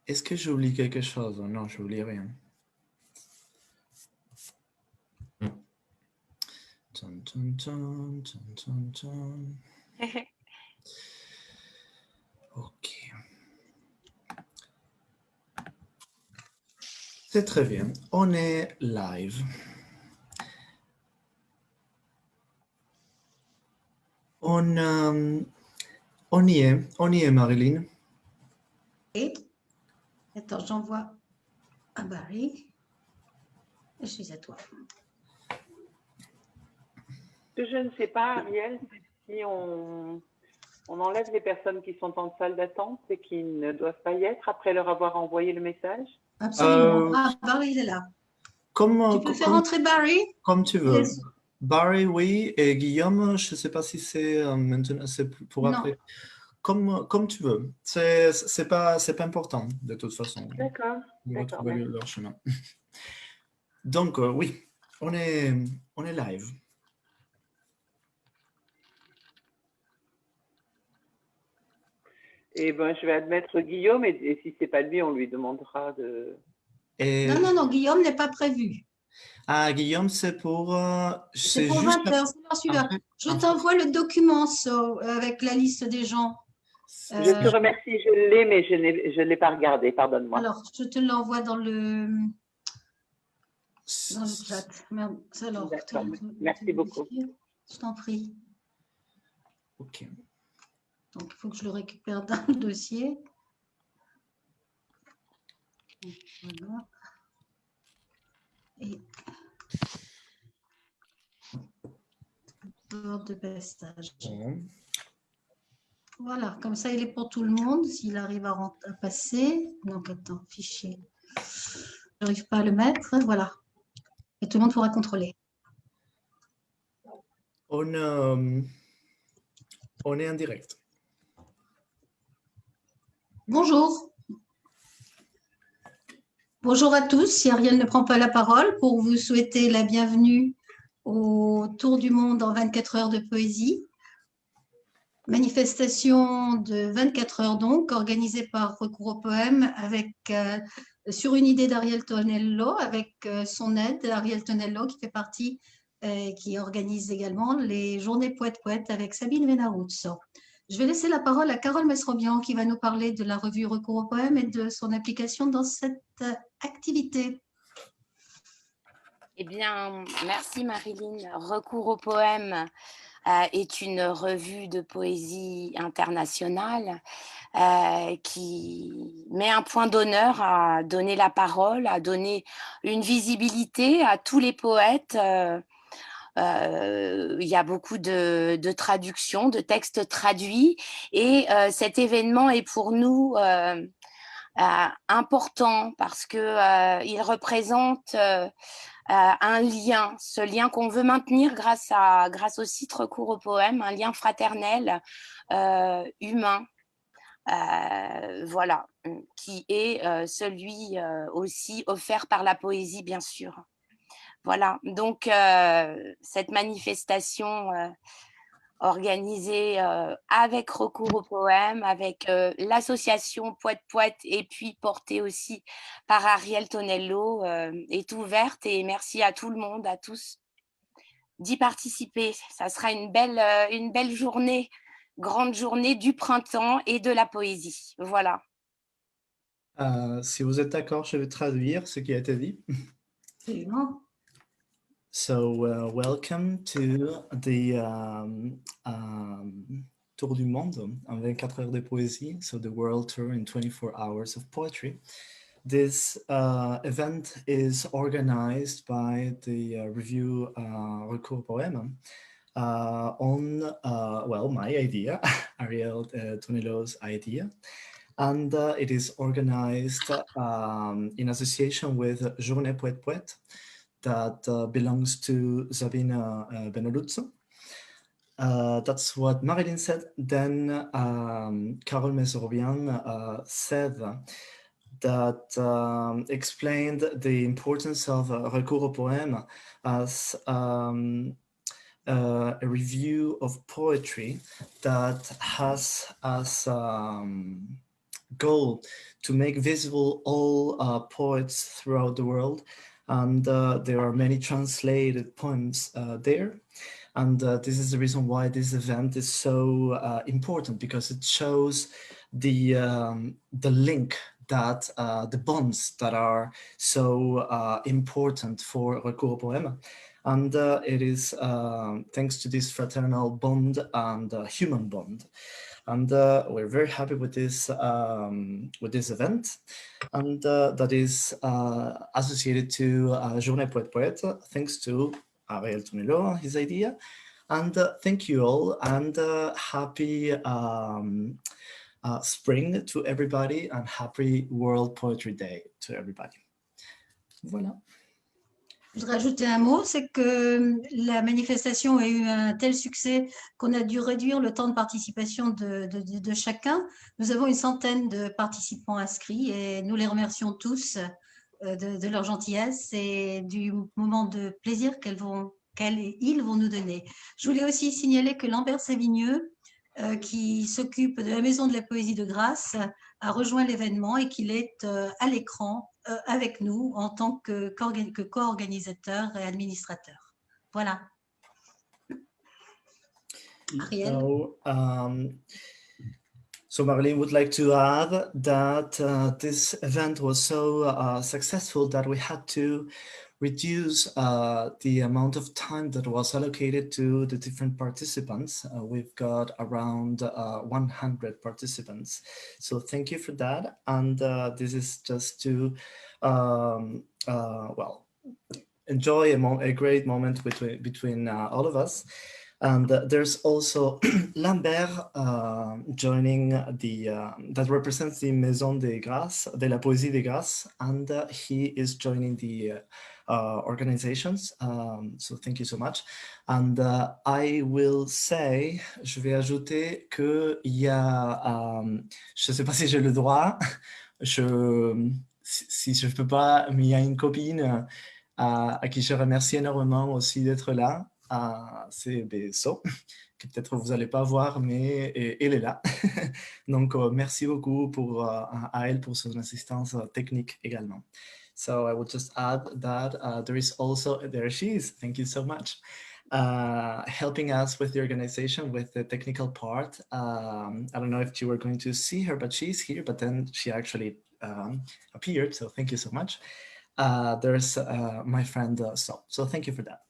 Est-ce que j'oublie quelque chose? Non, j'oublie rien. Tun, tun, tun, tun, tun, tun. Ok. C'est très bien. On est live. On y est, Marilyn. Et attends, j'envoie à Barry. Je suis à toi. Je ne sais pas, Ariel, si on enlève les personnes qui sont en salle d'attente et qui ne doivent pas y être après leur avoir envoyé le message. Absolument. Ah, Barry, il est là. Tu peux faire entrer Barry? Comme tu veux. Barry, oui, et Guillaume, je ne sais pas si c'est maintenant, c'est pour après. Comme tu veux. C'est pas important, de toute façon. D'accord. On va trouver leur chemin. Donc, oui, on est live. Et ben, je vais admettre Guillaume, et si c'est pas lui, on lui demandera de... Non, Guillaume n'est pas prévu. Ah, Guillaume, c'est pour... c'est pour 20h, c'est celui-là. Je t'envoie le document avec la liste des gens. Je te remercie, je l'ai, mais je ne l'ai pas regardé, pardonne-moi. Alors, je te l'envoie dans le chat. Merde, alors, merci beaucoup. Je t'en prie. Ok. Donc, il faut que je le récupère dans le dossier. Voilà. Et de passage. Voilà, comme ça, il est pour tout le monde, s'il arrive à passer. Donc, attends, fichier. Je n'arrive pas à le mettre, voilà. Et tout le monde pourra contrôler. On est en direct. Bonjour. Bonjour à tous. Si Ariel ne prend pas la parole, pour vous souhaiter la bienvenue au Tour du monde en 24 heures de poésie. Manifestation de 24 heures donc, organisée par Recours au poème avec, sur une idée d'Ariel Tonello, avec son aide, Ariel Tonello qui fait partie, qui organise également les Journées Poète-Poète avec Sabine Venarouz. Je vais laisser la parole à Carole Mesrobian qui va nous parler de la revue Recours au poème et de son application dans cette activité. Eh bien, merci Marilyn. Recours au poème est une revue de poésie internationale qui met un point d'honneur à donner la parole, à donner une visibilité à tous les poètes. Il y a beaucoup de traductions, de textes traduits et cet événement est pour nous important parce qu'il représente un lien, ce lien qu'on veut maintenir grâce au site Recours au poème, un lien fraternel, humain, voilà, qui est celui aussi offert par la poésie, bien sûr. Voilà, donc cette manifestation organisée avec Recours au poème, avec l'association Poète-Poète et puis portée aussi par Ariel Tonello est ouverte et merci à tout le monde, à tous d'y participer. Ça sera une belle journée, grande journée du printemps et de la poésie. Voilà. Si vous êtes d'accord, je vais traduire ce qui a été dit. Absolument. So, welcome to the Tour du Monde en 24 heures de poésie, so the world tour in 24 hours of poetry. This event is organized by the review Recours au poème on, well, my idea, Ariel Tonello's idea. And it is organized in association with Journée Poète-Poète that belongs to Sabina Beneluzzo. That's what Marilyn said. Then Carole Mesrobian said that explained the importance of Recours au poème as a review of poetry that has as goal to make visible all poets throughout the world. And there are many translated poems there. And this is the reason why this event is so important, because it shows the link that the bonds that are so important for Recours au Poème. And it is thanks to this fraternal bond and human bond. And we're very happy with this event, and that is associated to Journée Poète Poète, thanks to Ariel Tonello, his idea. And thank you all, and happy spring to everybody, and happy World Poetry Day to everybody. Voilà. Je voudrais rajouter un mot, c'est que la manifestation a eu un tel succès qu'on a dû réduire le temps de participation de chacun. Nous avons une centaine de participants inscrits et nous les remercions tous de leur gentillesse et du moment de plaisir qu'ils vont nous donner. Je voulais aussi signaler que Lambert Savigneux, qui s'occupe de la Maison de la Poésie de Grasse, a rejoint l'événement et qu'il est à l'écran avec nous en tant que co-organisateur et administrateur. Voilà. Ariel. So Marlene would like to add that this event was so successful that we had to reduce the amount of time that was allocated to the different participants. We've got around 100 participants. So thank you for that. And this is just to, well, enjoy a great moment between all of us. And there's also Lambert joining that represents the Maison de la Poésie de Grasse, and he is joining the organizations. So thank you so much. And I will say, je vais ajouter qu'il y a, je ne sais pas si j'ai le droit, si je ne peux pas, mais il y a une copine à qui je remercie énormément aussi d'être là. C'est Besso, que peut-être vous n'allez pas voir, mais elle est là. Donc, merci beaucoup à elle pour son assistance technique également. So I would just add that there she is, thank you so much, helping us with the organization, with the technical part. I don't know if you were going to see her, but she's here, but then she actually appeared, so thank you so much. There's my friend Sol, so thank you for that.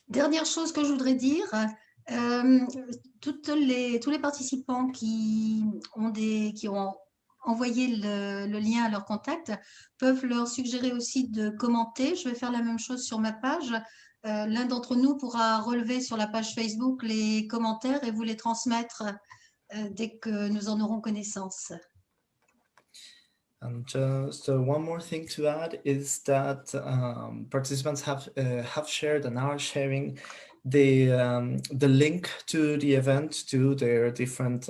Dernière chose que je voudrais dire, tous les participants qui ont envoyé le lien à leur contact peuvent leur suggérer aussi de commenter. Je vais faire la même chose sur ma page. L'un d'entre nous pourra relever sur la page Facebook les commentaires et vous les transmettre dès que nous en aurons connaissance. And just one more thing to add is that participants have shared and are sharing the link to the event to their different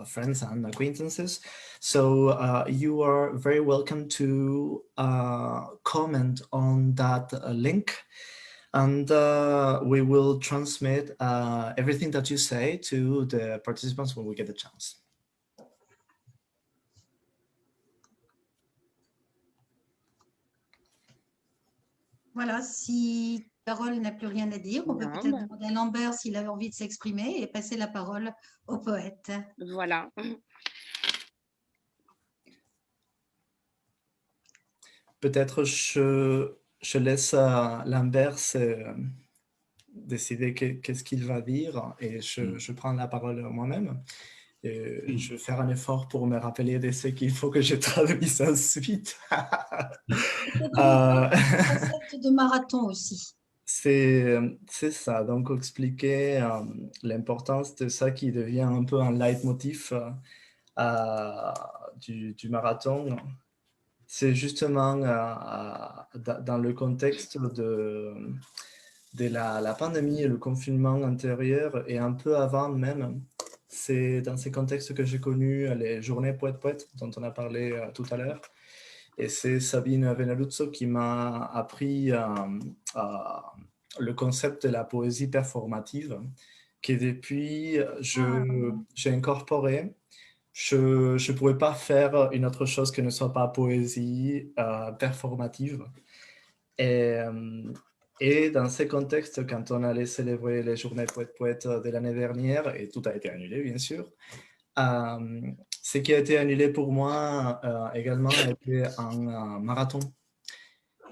friends and acquaintances. So you are very welcome to comment on that link, and we will transmit everything that you say to the participants when we get the chance. Voilà, si Carole n'a plus rien à dire, on peut peut-être demander à Lambert s'il avait envie de s'exprimer et passer la parole au poète. Voilà. Peut-être je laisse Lambert décider qu'est-ce qu'il va dire et je prends la parole moi-même. Et je vais faire un effort pour me rappeler de ce qu'il faut que je traduise ensuite. Concept de marathon aussi. C'est ça, donc expliquer l'importance de ça qui devient un peu un leitmotiv du marathon. C'est justement dans le contexte de la pandémie et le confinement antérieur et un peu avant même. C'est dans ces contextes que j'ai connu les journées poète-poète dont on a parlé tout à l'heure. Et c'est Sabine Venaluzzo qui m'a appris le concept de la poésie performative, que depuis j'ai incorporé je ne pourrais pas faire une autre chose que ne soit pas poésie performative. Et dans ces contextes, quand on allait célébrer les journées poètes-poètes de l'année dernière, et tout a été annulé, bien sûr, ce qui a été annulé pour moi également a été un marathon.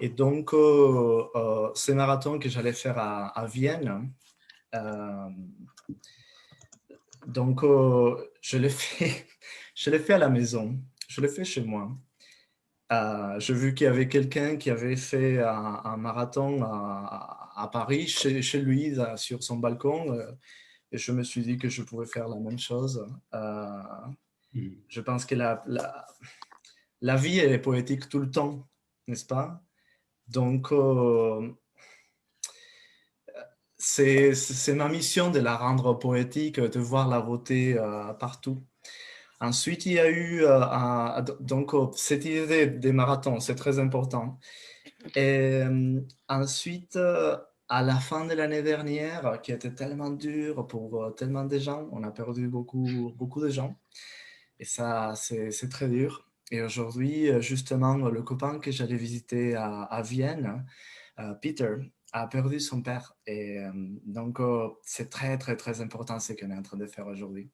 Et donc, ce marathon que j'allais faire à Vienne, donc je l'ai fait à la maison, je l'ai fait chez moi. J'ai vu qu'il y avait quelqu'un qui avait fait un marathon à Paris, chez lui, sur son balcon, et je me suis dit que je pouvais faire la même chose. Je pense que la vie est poétique tout le temps, n'est-ce pas? Donc, c'est ma mission de la rendre poétique, de voir la beauté partout. Ensuite, il y a eu donc, cette idée des marathons, c'est très important. Et ensuite, à la fin de l'année dernière, qui était tellement dure pour tellement de gens, on a perdu beaucoup, beaucoup de gens. Et ça, c'est très dur. Et aujourd'hui, justement, le copain que j'allais visiter à Vienne, Peter, a perdu son père. Et donc, c'est très, très, très important ce qu'on est en train de faire aujourd'hui.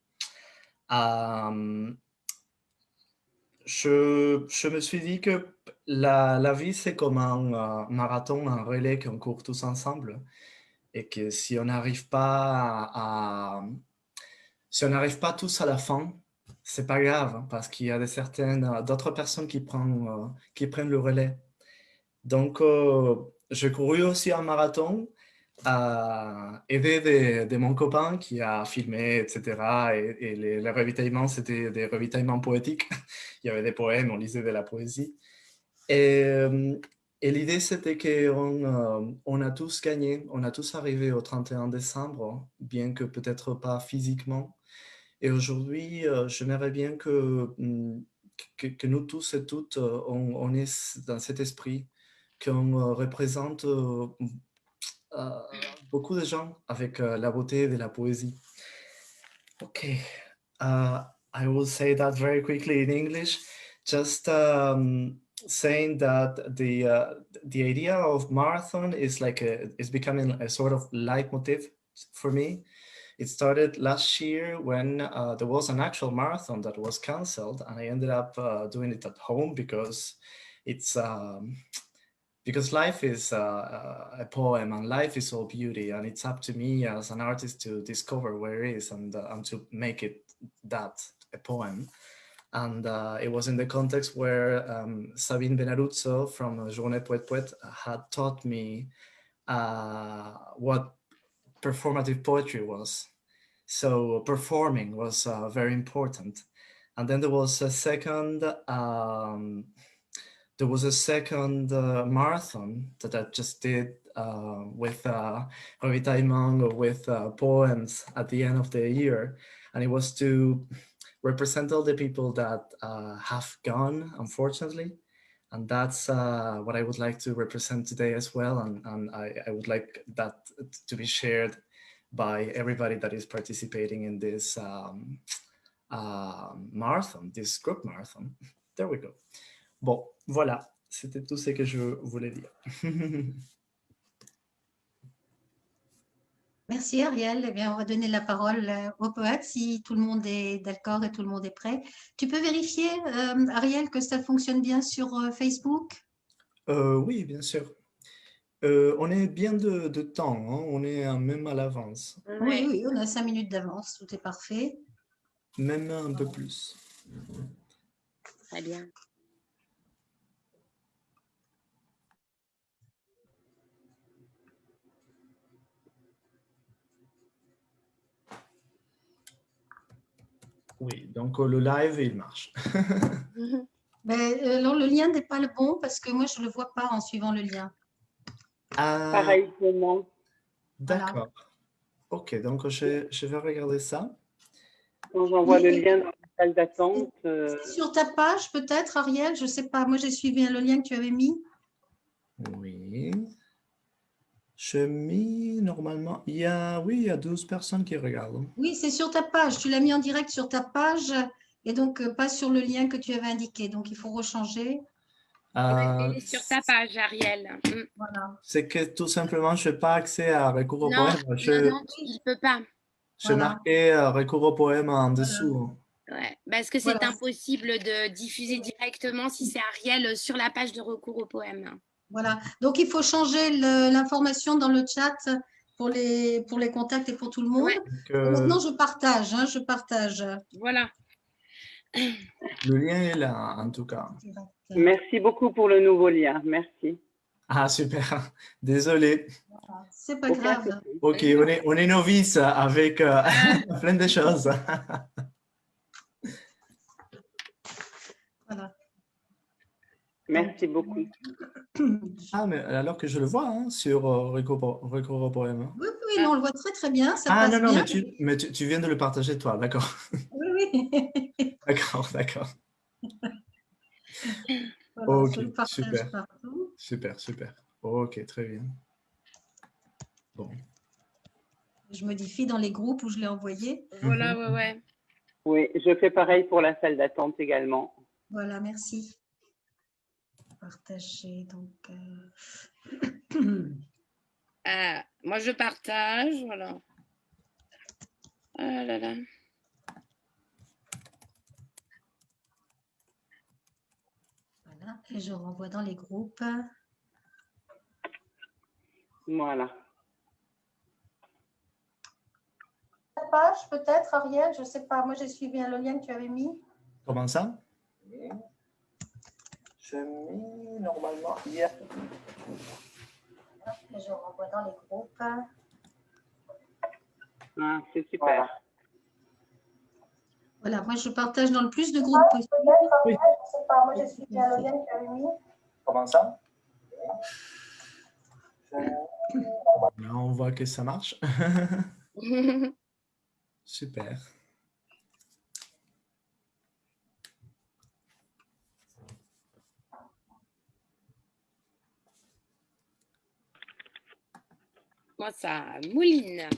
Je me suis dit que la vie, c'est comme un marathon, un relais qu'on court tous ensemble. Et que si on n'arrive pas si on n'arrive pas tous à la fin, c'est pas grave, hein, parce qu'il y a d'autres personnes qui prennent le relais. Donc, j'ai couru aussi un marathon, aidé de mon copain qui a filmé, etc. Et les ravitaillements, c'était des ravitaillements poétiques. Il y avait des poèmes, on lisait de la poésie. Et, et l'idée, c'était qu'on a tous gagné, on a tous arrivé au 31 décembre, bien que peut-être pas physiquement. Et aujourd'hui, j'aimerais bien que nous tous et toutes, on est dans cet esprit, qu'on représente beaucoup de gens avec la beauté de la poésie. Okay, I will say that very quickly in English, just saying that the idea of marathon is is becoming a sort of leitmotiv for me. It started last year when there was an actual marathon that was canceled, and I ended up doing it at home because it's because life is a poem and life is all beauty, and it's up to me as an artist to discover where it is and to make it that a poem. And it was in the context where Sabine Benaruzzo from Journée Poète-Poète had taught me what performative poetry was. So performing was very important. And then there was a second marathon that I just did with ravitaillement, with poems at the end of the year. And it was to represent all the people that have gone, unfortunately. And that's what I would like to represent today as well. And I would like that to be shared by everybody that is participating in this marathon, this group marathon. There we go. Bon, voilà, c'était tout ce que je voulais dire. Merci Ariel. Eh bien, on va donner la parole au poète si tout le monde est d'accord et tout le monde est prêt. Tu peux vérifier, Ariel, que ça fonctionne bien sur Facebook? Oui, bien sûr. On est bien de temps, hein? On est même à l'avance. Oui, oui, on a 5 minutes d'avance, tout est parfait. Même un peu plus. Très bien. Oui, donc le live, il marche. Alors, le lien n'est pas le bon parce que moi, je ne le vois pas en suivant le lien. Pareil pour moi. D'accord. Voilà. Ok, donc je vais regarder ça. Quand j'envoie le lien dans la salle d'attente. C'est sur ta page peut-être, Ariel? Je ne sais pas. Moi, j'ai suivi le lien que tu avais mis. Oui. Je mis normalement. Il y a 12 personnes qui regardent. Oui, c'est sur ta page. Tu l'as mis en direct sur ta page et donc pas sur le lien que tu avais indiqué. Donc, il faut rechanger. Euh, Et sur ta page, Ariel. Voilà. c'est que tout simplement, je n'ai pas accès à recours au Non, poème. non, il ne peut pas. Je Voilà. marquais recours au poème en dessous. Ouais, parce que c'est Voilà. impossible de diffuser directement si c'est Ariel sur la page de recours au poème. Voilà. Donc, il faut changer l'information dans le chat pour les contacts et pour tout le monde. Ouais. Donc, Et maintenant, je partage. Je partage. Voilà. le lien est là, en tout cas. Merci beaucoup pour le nouveau lien. Merci. Ah, super. Désolé. C'est pas Aucun grave. souci. Ok, on est novice avec plein de choses. Voilà. Merci beaucoup. Ah, mais alors que je le vois hein, sur recours au poème. Hein. Oui, oui, non, on le voit très, très bien. Ça Ah, passe non, bien. mais tu viens de le partager, toi. D'accord. Oui, oui. D'accord, d'accord. Voilà, Ok, je le partage super. partout. Super, super. Ok, très bien. Bon. Je modifie dans les groupes où je l'ai envoyé. Voilà, ouais. Oui, je fais pareil pour la salle d'attente également. Voilà, merci. Partager, donc. Moi, je partage, voilà. Ah là là. Voilà, et je renvoie dans les groupes. Voilà. Page, peut-être, Ariel, je ne sais pas. Moi, j'ai suivi le lien que tu avais mis. Comment ça? Je mis normalement hier. Et je renvoie dans les groupes. Ah, c'est super. Voilà, moi, je partage dans le plus de groupes possible. Oui. Je ne sais pas. Moi, j'ai suivi le lien que tu avais mis. Comment ça? Là, on voit que ça marche. Super. Moi, ça mouline.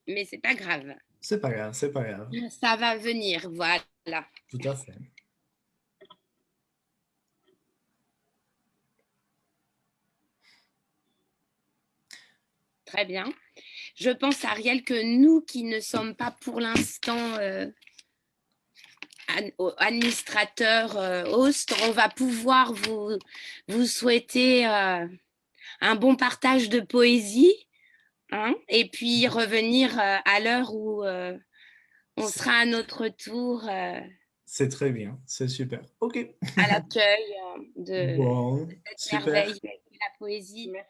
Mais c'est pas grave. C'est pas grave, c'est pas grave. Ça va venir, voilà. Tout à fait. Très bien. Je pense, Ariel, que nous qui ne sommes pas pour l'instant administrateurs host, on va pouvoir vous souhaiter un bon partage de poésie hein, et puis revenir à l'heure où on sera à notre tour C'est très bien, c'est super. Ok. à l'accueil de Bon, cette super. merveille, la poésie. Merci.